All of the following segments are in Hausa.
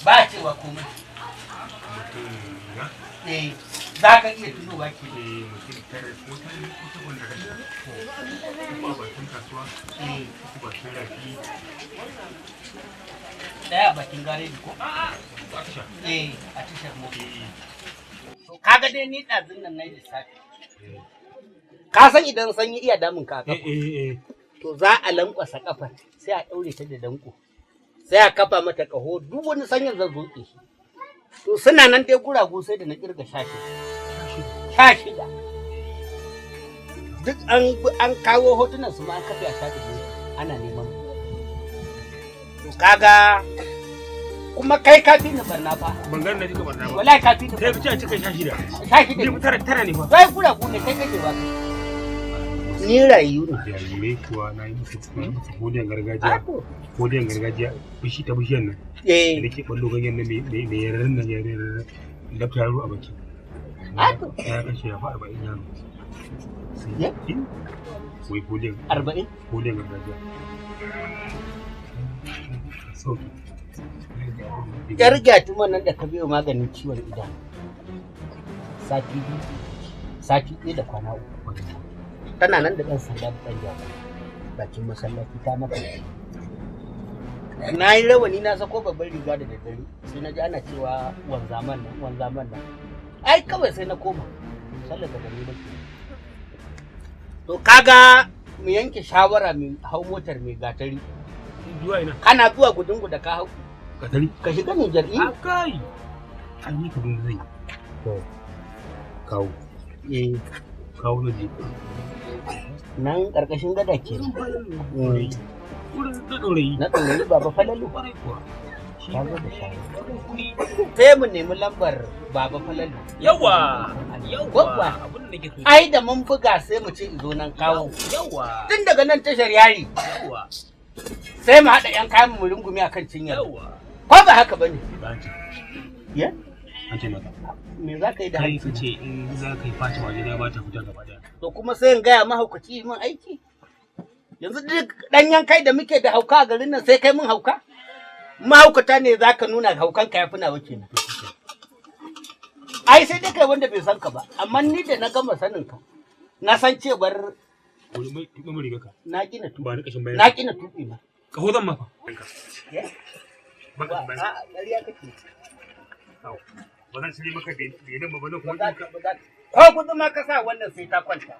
ba cewa komai za ka iya tunowa ke daya bakin gareji ko? a tashar mota kaga dai ni ɗazun nan na yi lissafi ka san idan sanyi iya damun ka kafa to za a lankwasa kafar sai a ɗaure ta da danko sai a kafa mata ƙaho duk wani sanyin zan zoke shi to suna nan dai guragu sai da na kirga 16 duk an kawo hotunan su ma an kafe a shafi ana neman to kaga kuma kai ka fi ni barna fa ban gani na jika barna ba wallahi ka fi ni sai fice a cika 16 ni tara ne fa sai guragu ne kai kake ba ni rayu ne jarirai kuwa na yi musu godiyan gargajiya bishi ta bishiyar nan da ke ballo ganyen nan mai yararin nan yararin lafta yaro a baki ya kashe ya fa 40 yaro wai godiyan 40 gargajiya sauki yar gyatuman nan da ka biyo maganin ciwon idanu sati 1 da kwana 3 tana nan da ɗan sanda da ɗan jago bakin masallaci ta mata na yi rawani na sako babban riga da daddare sai na ji ana cewa wanzaman nan ai kawai sai na koma sallar da gani nake to kaga mu yanke shawara mu hau motar mai gatari zuwa ina kana zuwa gudungu da ka hau gatari ka shiga ne jar'i kai an yi kudin zai to kawo kawo na je nan karkashin gada ke na ɗorayi baba falalu sai mu nemi lambar baba falalu yawa abin da nake so ai da mun buga sai mu ce izo nan kawo tun daga nan tashar yari sai mu haɗa yan kayan mu rungumi akan cinyar ko ba haka bane ya an ce maka me za ka yi da kai ka ce in za ka yi fatima waje na ba ta fita gaba daya to kuma sai in gaya mahaukaci min aiki yanzu duk ɗanyen kai da muke da hauka a garin nan sai kai mun hauka mahaukata ne za ka nuna haukan ka ya fi nawa kenan ai sai dai kai wanda bai san ka ba amma ni da na gama sanin ka na san cewar na gina tuɓi ma kaho zan maka ba zan shirye maka benin ba na kuma ko kudu ma ka sa wannan sai ta kwanta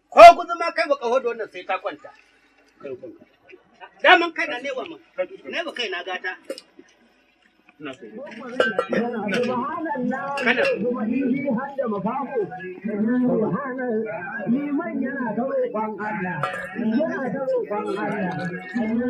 ko kudu ma kai ba kaho da wannan sai ta kwanta daman kai na newa ma ne ba kai na gata kana liman yana da roƙon Allah